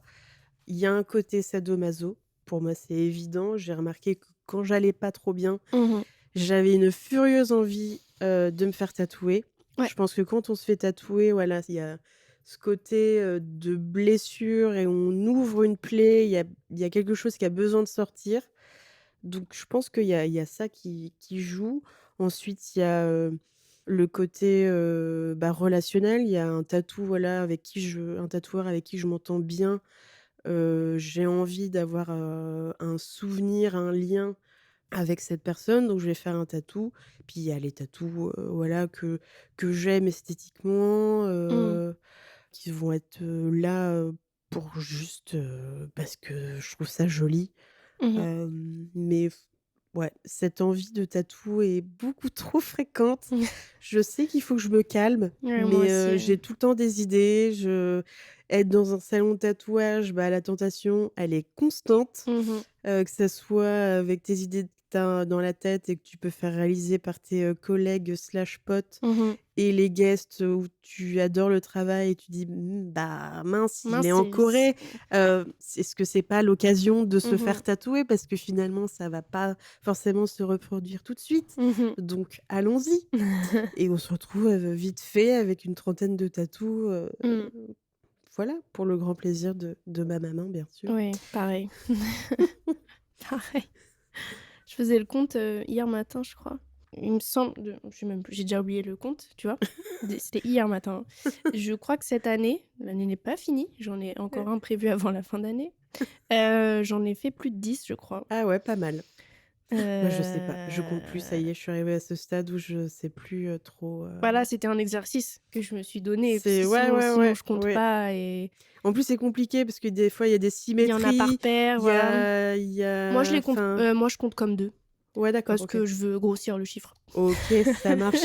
Il y a un côté sadomaso pour moi, c'est évident. J'ai remarqué que quand j'allais pas trop bien, Mmh. j'avais une furieuse envie, de me faire tatouer. Ouais. Je pense que quand on se fait tatouer, voilà, il y a ce côté, de blessure et on ouvre une plaie, il y a quelque chose qui a besoin de sortir. Donc je pense qu'il y a ça qui joue. Ensuite, il y a, le côté, relationnel. Il y a un tatoueur avec qui je m'entends bien. J'ai envie d'avoir, un souvenir, un lien avec cette personne, donc je vais faire un tatou. Puis il y a les tatous, voilà, que j'aime esthétiquement, Mmh. qui vont être, là, pour juste, parce que je trouve ça joli. Mmh. Mais ouais, cette envie de tatou est beaucoup trop fréquente. Je sais qu'il faut que je me calme, Ouais, moi mais aussi, j'ai tout le temps des idées. Être dans un salon de tatouage, bah, la tentation, elle est constante. Mmh. Que ça soit avec tes idées que tu as dans la tête et que tu peux faire réaliser par tes, collègues slash potes Mmh. et les guests, où tu adores le travail et tu dis: bah, mince, il Mince, est en c'est Corée, est-ce que c'est pas l'occasion de se mmh. faire tatouer? Parce que finalement, ça va pas forcément se reproduire tout de suite, Mmh. donc allons-y et on se retrouve, vite fait avec une trentaine de tatous, Mmh. voilà, pour le grand plaisir de ma maman, bien sûr. Ouais, pareil. Pareil. Je faisais le compte, hier matin, je crois. Il me semble de je sais même plus, j'ai déjà oublié le compte, tu vois? C'était hier matin, hein. Je crois que cette année, l'année n'est pas finie, j'en ai encore un prévu avant la fin d'année. J'en ai fait plus de 10, je crois. Ah ouais, pas mal. Moi, je sais pas, je compte plus, ça Heu, y est, je suis arrivée à ce stade où je sais plus, trop, voilà, c'était un exercice que je me suis donné parce c'est que ouais, sinon ouais, sinon ouais, je compte ouais. pas et En plus, c'est compliqué parce que des fois, il y a des il y en a par symétries, paire, voilà. enfin Moi je compte comme 2 ouais, d'accord, parce OK. que je veux grossir le chiffre. OK, ça marche.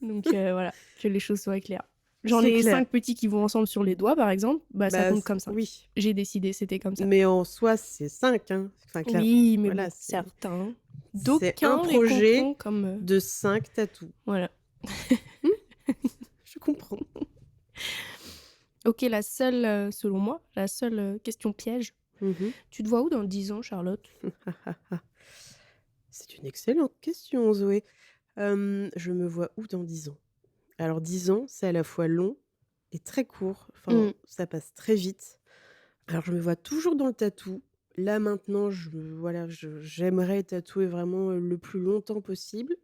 Donc voilà, que les choses soient claires. J'en C'est ai clair. 5 petits qui vont ensemble sur les doigts, par exemple, bah, ça Bah, compte c comme 5. oui, J'ai décidé, c'était comme ça. mais en soi, c'est 5, hein. Enfin, clairement, Oui, mais voilà, bon, certains c'est un d'aucuns les projet compteront comme, de 5 tatous. voilà. Mmh, je comprends. OK, selon moi, la seule, question piège. Mmh. Tu te vois où dans 10 ans, Charlotte? C'est une excellente question, Zoé. Je me vois où dans 10 ans? Alors 10 ans, c'est à la fois long et très court. Enfin, Mmh. ça passe très vite. Alors je me vois toujours dans le tatou. Là maintenant, j'aimerais tatouer vraiment, le plus longtemps possible.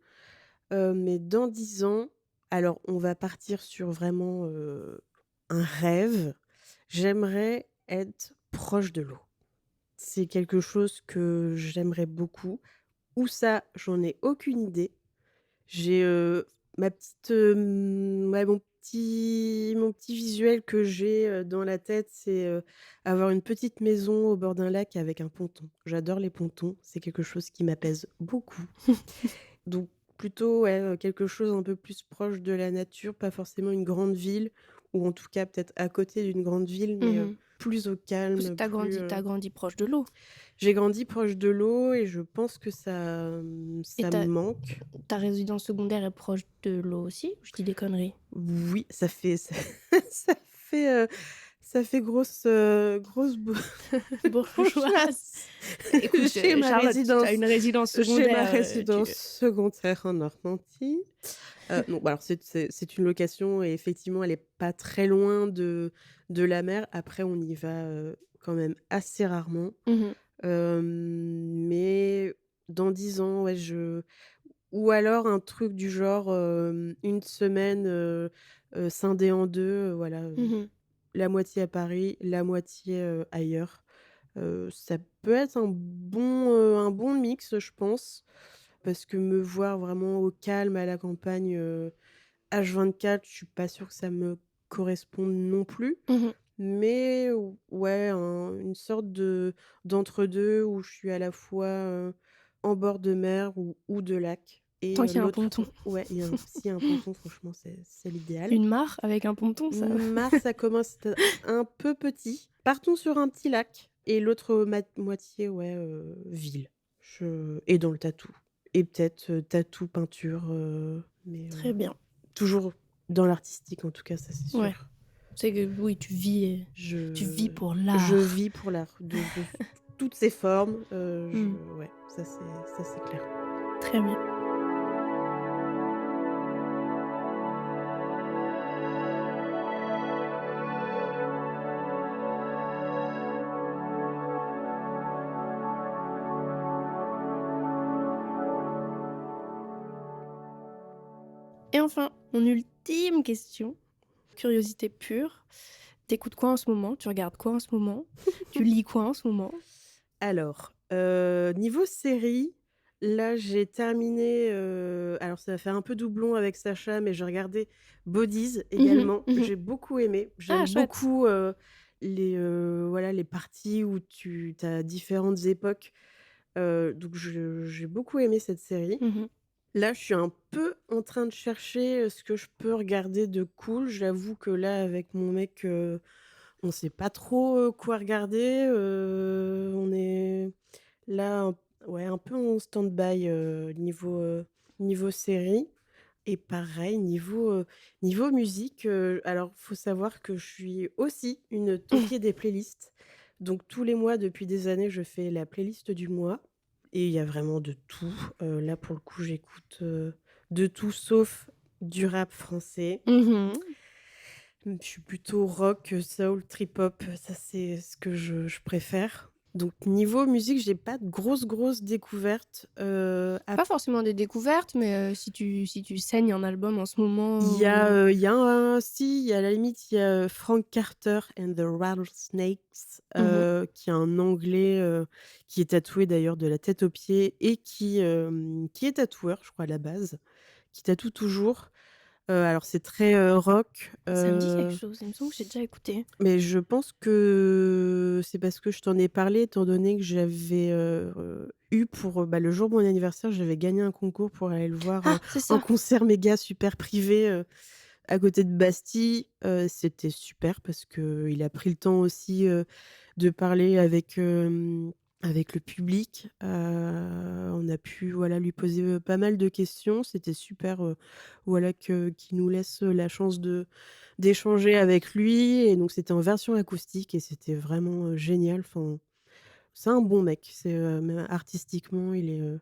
Mais dans 10 ans, alors on va partir sur vraiment, un rêve. J'aimerais être proche de l'eau. C'est quelque chose que j'aimerais beaucoup. Où ça, j'en ai aucune idée. J'ai, ma petite, ouais, mon petit visuel que j'ai, dans la tête, c'est, avoir une petite maison au bord d'un lac avec un ponton. J'adore les pontons, c'est quelque chose qui m'apaise beaucoup. Donc plutôt, ouais, quelque chose un peu plus proche de la nature, pas forcément une grande ville ou en tout cas peut-être à côté d'une grande ville, mais, Mmh. plus au Parce que calme, tu grandi proche de l'eau j'ai grandi proche de l'eau et je pense que et ça me manque. ta résidence secondaire est proche de l'eau aussi? Ou je dis des conneries? Oui, ça fait, ça fait grosse Bourgeoise. bourgeoise. Écoute, J'ai ma Charlotte, tu as résidence une résidence j'ai ma secondaire, tu résidence secondaire en Normandie. Non, bah, alors c'est une location et effectivement, elle est pas très loin de la mer. Après, on y va, quand même assez rarement. mmh. Mais dans 10 ans, ouais, ou alors un truc du genre, une semaine, scindée en 2, voilà, Mmh. la moitié à Paris, la moitié, ailleurs. Ça peut être un bon mix, je pense, parce que me voir vraiment au calme à la campagne, H24, je suis pas sûre que ça me corresponde non plus. Mmh. Mais ouais, une sorte d'entre-deux où je suis à la fois, en bord de mer ou de lac et Tant qu'il y a un l'autre ponton. ouais, s'il y a un ponton, franchement, c'est l'idéal. Une mare avec un ponton, ça Mars, ça commence à être un peu petit. Partons sur un petit lac et l'autre moitié, ouais, ville. Et dans le tatou et peut-être, tatou, peinture, mais très bien. toujours dans l'artistique en tout cas, ça c'est Ouais. sûr. C'est que oui, tu vis Je pour je l'art. vis pour l'art de toutes ses formes, Mmh. ouais, ça c'est clair. Très bien. Et enfin, mon ultime question, curiosité pure. T'écoutes quoi en ce moment? Tu regardes quoi en ce moment? Tu lis quoi en ce moment? Alors, niveau série, là, j'ai terminé, alors ça va faire un peu doublon avec Sacha, mais j'ai regardé Bodies Mmh également. mh. J'ai beaucoup aimé. Ah J'aime chouette. beaucoup, voilà, les parties où tu as différentes époques, donc j'ai beaucoup aimé cette série. Mmh. Là, je suis un peu en train de chercher, ce que je peux regarder de cool. J'avoue que là, avec mon mec, on sait pas trop, quoi regarder, on est là, ouais, un peu en stand-by, niveau série et pareil niveau musique, alors faut savoir que je suis aussi une toquée des playlists. Donc tous les mois depuis des années, je fais la playlist du mois et il y a vraiment de tout. Là pour le coup, j'écoute, de tout sauf du rap français. Mmh. Je suis plutôt rock, soul, trip hop, ça c'est ce que je préfère. Donc niveau musique, j'ai pas de grosses découvertes, Pas forcément des découvertes, mais si tu saignes un album en ce moment ou il y a un si, il y a à la limite, il y a, Frank Carter and the Rattlesnakes, mmh. qui est un Anglais, qui est tatoué d'ailleurs de la tête aux pieds et qui est tatoueur, je crois à la base, qui tatoue toujours. Alors c'est très, rock, Ça me dit quelque chose, il me semble que j'ai déjà écouté. mais je pense que c'est parce que je t'en ai parlé étant donné que j'avais, eu pour, bah, le jour de mon anniversaire, j'avais gagné un concours pour aller le voir, Ah, c'est en ça! concert méga super privé, à côté de Bastille. C'était super parce qu'il a pris le temps aussi, de parler avec le public. On a pu, voilà, lui poser, pas mal de questions. C'était super, voilà, qu'il nous laisse, la chance d'échanger avec lui et donc c'était en version acoustique et c'était vraiment, génial. Enfin, c'est un bon mec. C'est, même artistiquement, il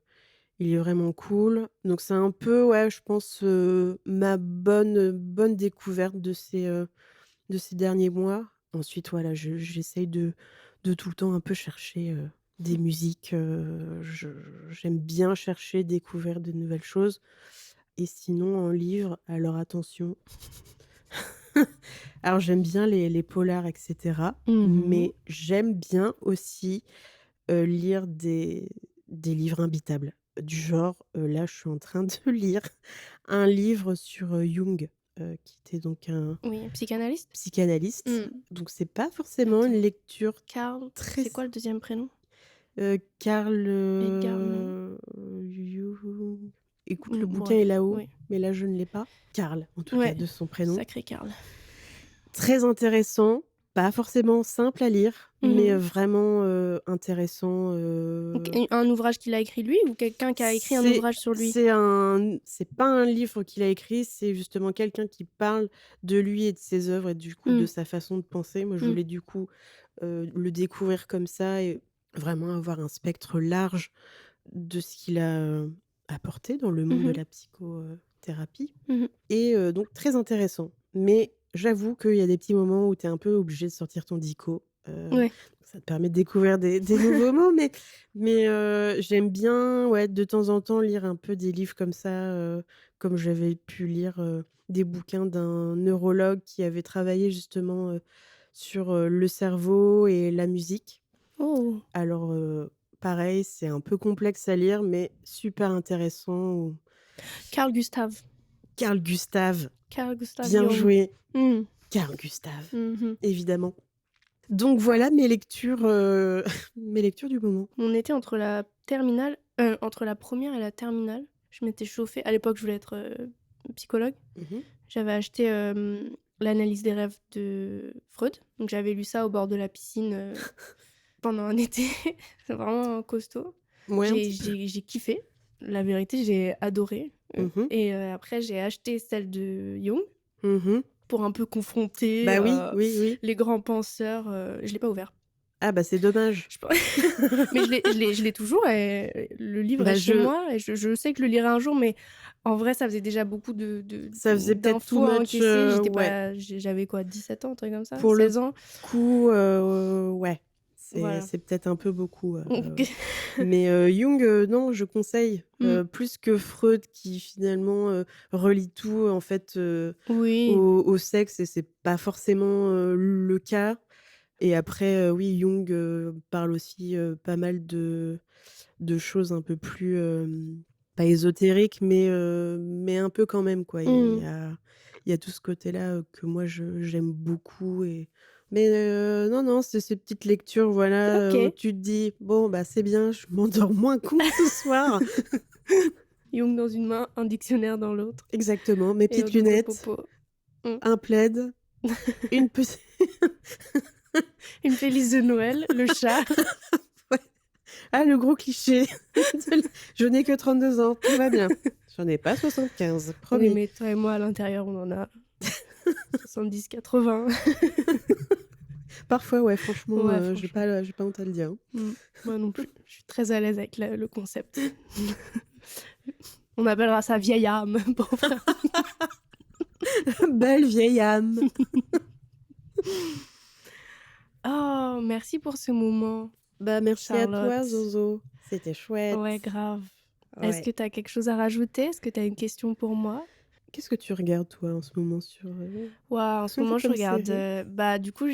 est vraiment cool. Donc c'est un peu, ouais, je pense, ma bonne découverte de ces derniers mois. Ensuite, voilà, j'essaye de tout le temps un peu chercher, des musiques, j'aime bien chercher, découvrir de nouvelles choses et sinon en livre, alors attention, alors j'aime bien les polars et cetera, Mmh. mais j'aime bien aussi, lire des livres imbitables. Du genre, là, je suis en train de lire un livre sur, Jung, qui était donc un Oui, psychanalyste? psychanalyste. Mmh. Donc c'est pas forcément une Attends, lecture Carl, très c'est quoi le deuxième prénom? Carl, Edgar, non? Jung. Écoute, le Mmh, bouquin est bref, là-haut, oui. mais là, je ne l'ai pas. Carl, en tout cas, Ouais, de son prénom. sacré Carl. Très intéressant, pas forcément simple à lire, mais, Mmh. vraiment, intéressant, Donc un ouvrage qu'il a écrit lui ou quelqu'un qui a écrit un c'est ouvrage sur lui? c'est pas un livre qu'il a écrit, c'est justement quelqu'un qui parle de lui et de ses œuvres et du coup de Mmh. sa façon de penser. Moi, je Mmh. voulais du coup, le découvrir comme ça et vraiment avoir un spectre large de ce qu'il a, apporté dans le monde de Mmh. la psychothérapie Mmh. et donc très intéressant. Mais j'avoue qu'il y a des petits moments où tu es un peu obligé de sortir ton dico, Ouais. ça te permet de découvrir des nouveaux mots, mais j'aime bien, ouais, de temps en temps lire un peu des livres comme ça, comme j'avais pu lire, des bouquins d'un neurologue qui avait travaillé justement, sur, le cerveau et la musique. Oh! Alors, pareil, c'est un peu complexe à lire, mais super intéressant ou Carl Gustav. Carl Gustav, Carl Gustav bien Jung. joué, Mmh. Carl Gustav, Mmh. évidemment. Donc voilà mes lectures, mes lectures du moment. On était entre la première et la terminale. Je m'étais chauffée. À l'époque, je voulais être, psychologue. Mmh. J'avais acheté, l'analyse des rêves de Freud. Donc j'avais lu ça au bord de la piscine, pendant un été. C'est vraiment costaud. Ouais, un J'ai petit peu. j'ai j'ai kiffé. La vérité, j'ai adoré, Mmh mh. et après j'ai acheté celle de Jung. Mmh. pour un peu confronter Bah oui, oui, oui. les grands penseurs. Je l'ai pas ouvert. Ah bah c'est dommage. Je pense- Mais je l'ai toujours et le livre Bah est chez je moi et je sais que je le lirai un jour, mais en vrai, ça faisait déjà beaucoup ça faisait peut-être too d'infos à much, encaisser. ouais. J'avais quoi, 17 ans, un truc comme ça, Pour le 16 ans. coup, ouais, Voilà. c'est peut-être un peu beaucoup, Donc, mais Jung, non, je conseille, plus que Freud qui finalement, relie tout en fait, oui. au sexe et c'est pas forcément, le cas et après, oui, Jung, parle aussi, pas mal de choses un peu plus, pas ésotériques mais un peu quand même quoi. Mm. Il y a tout ce côté-là, que moi j'aime beaucoup mais non, non, c'est ces petites lectures, voilà, où Ok. tu te dis: «Bon, bah, c'est bien, je m'endors moins con ce soir». Jung dans une main, un dictionnaire dans l'autre Exactement, mes et petites Odopo lunettes, Popo. Mm. un plaid, une petite Une playlist de Noël, le chat. ouais. Ah, le gros cliché. Je n'ai que 32 ans, tout va bien. J'en ai pas 75, Oui, promis. mais toi et moi, à l'intérieur, on en a 70, 80. Parfois, ouais, franchement, Ouais, j'ai franchement. pas honte à le dire, hein. Moi non plus. Je suis très à l'aise avec le concept. On appellera ça vieille âme pour faire. Belle vieille âme. Oh, merci pour ce moment, Bah, merci à toi, Charlotte. Zozo. C'était chouette. Ouais, grave. Est-ce Ouais. que tu as quelque chose à rajouter? Est-ce que tu as une question pour moi? Qu'est-ce que tu regardes, toi, en ce moment sur, Ouais, en ce moment, je comme regarde. série? Bah, du coup,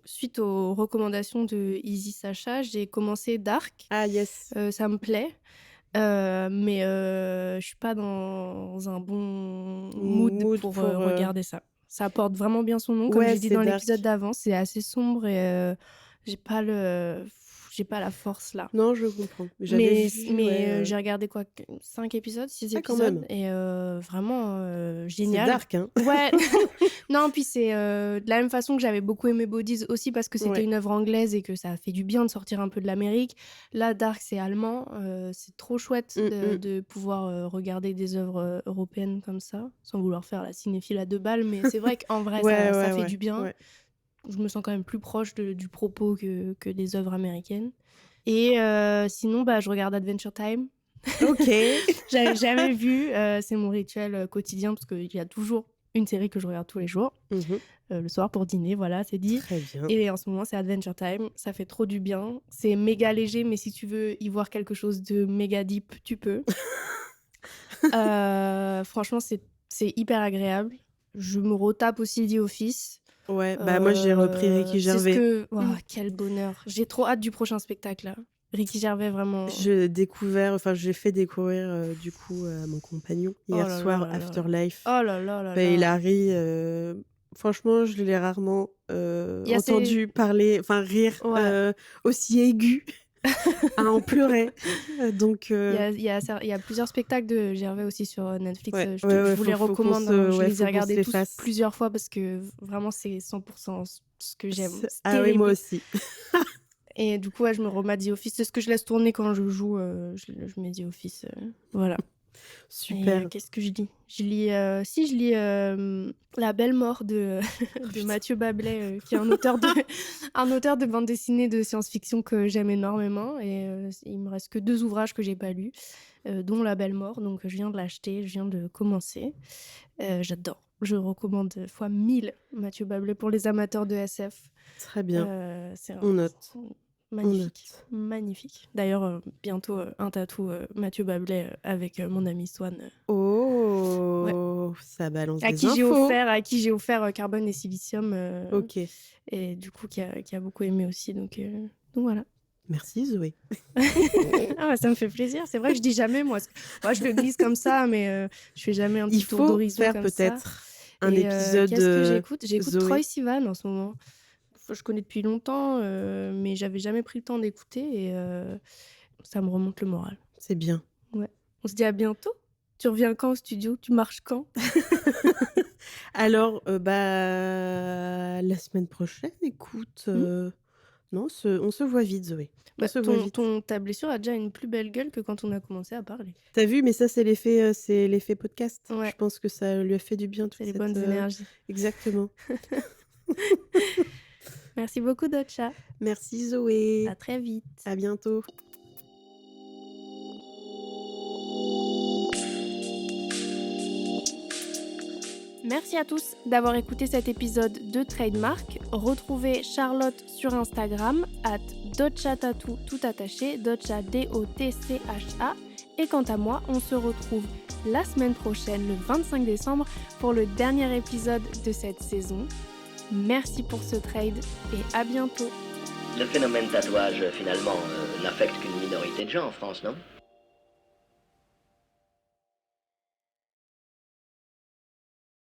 suite aux recommandations de Easy Sacha, j'ai commencé Dark. Ah yes. Ça me plaît. Mais je suis pas dans un bon mood Mood pour pour, regarder ça. Ça porte vraiment bien son nom, comme ouais, j'ai dit c'est dans l'épisode dark. d'avant, c'est assez sombre et j'ai pas la force là. Non, je comprends. J'avais vu, ouais, J'ai regardé quoi, 5 épisodes, 6 ah quand épisodes même. et vraiment C'est génial. dark, hein. Ouais, non, puis c'est de la même façon que j'avais beaucoup aimé Bodies aussi parce que c'était Ouais. une œuvre anglaise et que ça a fait du bien de sortir un peu de l'Amérique. Là, Dark, c'est allemand. C'est trop chouette de pouvoir regarder des œuvres européennes comme ça, sans vouloir faire la cinéphile à 2 balles, mais c'est vrai qu'en vrai, Ouais, ça ouais, fait ouais, du bien. ouais. Je me sens quand même plus proche du propos que des œuvres américaines. Et sinon, bah, je regarde Adventure Time. OK. J'avais jamais vu. C'est mon rituel quotidien parce qu'il y a toujours une série que je regarde tous les jours. Mmh. Le soir pour dîner, voilà, c'est dit. Très bien. Et en ce moment, c'est Adventure Time. Ça fait trop du bien. C'est méga léger, mais si tu veux y voir quelque chose de méga deep, tu peux. Franchement, c'est hyper agréable. Je me retape aussi The Office. Ouais, bah, moi, j'ai repris Ricky C'est ce Gervais. que... Oh, quel bonheur. J'ai trop hâte du prochain spectacle, là. Ricky Gervais, vraiment... J'ai fait découvrir, du coup, à mon compagnon Oh hier là là soir là là. Afterlife. Oh là là là Bah, il là. a ri, franchement, je l'ai rarement, Il y a ces... entendu parler, enfin rire, Ouais. aussi aigu, à en pleurer. Donc Il y a plusieurs spectacles de Gervais aussi sur Netflix. ouais, Je ouais, vous les faut qu'on recommande. se Hein. Je ouais, les ai faut qu'on se regardés les tous fasse. plusieurs fois parce que vraiment, c'est 100% ce que j'aime. C'est Ah oui, terrible. moi aussi. Et du coup, ouais, je me remets The Office. C'est ce que je laisse tourner quand je joue. Je mets The Office. Voilà. Super. Et qu'est-ce que je lis? Je lis La Belle Mort de Mathieu Bablet, qui est un auteur de bande dessinée de science-fiction que j'aime énormément. Et il me reste que 2 ouvrages que j'ai pas lus, dont La Belle Mort. Donc je viens de l'acheter, je viens de commencer. J'adore. Je recommande fois 1000 Mathieu Bablet pour les amateurs de SF. Très bien. C'est On note. magnifique. On note. Magnifique. D'ailleurs, bientôt un tatou Mathieu Bablet avec mon ami Swan. Oh! Ça balance À des qui infos. j'ai offert Carbone et Silicium. OK. Et du coup, qui a beaucoup aimé aussi. Donc voilà. Merci Zoé. Ah bah, ça me fait plaisir. C'est vrai que je dis jamais, moi. Moi, je le glisse comme ça, mais je fais jamais un petit Il tour faut d'horizon faire comme ça. peut-être un Et épisode, qu'est-ce que j'écoute? J'écoute Zoé. Troye Sivan en ce moment. Je connais depuis longtemps, mais j'avais jamais pris le temps d'écouter et ça me remonte le moral. C'est bien. Ouais. On se dit à bientôt. Tu reviens quand au studio? Tu marches quand? Alors, bah, la semaine prochaine, écoute, Non, on se voit vite, Zoé. On Bah, se voit vite. ta blessure a déjà une plus belle gueule que quand on a commencé à parler. Tu vu? Mais ça, c'est l'effet podcast. Ouais. Je pense que ça lui a fait du bien, toute C'est les cette, bonnes énergies. Exactement. Merci beaucoup, Dotcha. Merci Zoé. À très vite. À bientôt. Merci à tous d'avoir écouté cet épisode de Trademark. Retrouvez Charlotte sur Instagram @dotchatattoo tout attaché, Dotcha DOTCHA. Et quant à moi, on se retrouve la semaine prochaine, le 25 décembre, pour le dernier épisode de cette saison. Merci pour ce trade et à bientôt. Le phénomène tatouage, finalement, n'affecte qu'une minorité de gens en France, non ?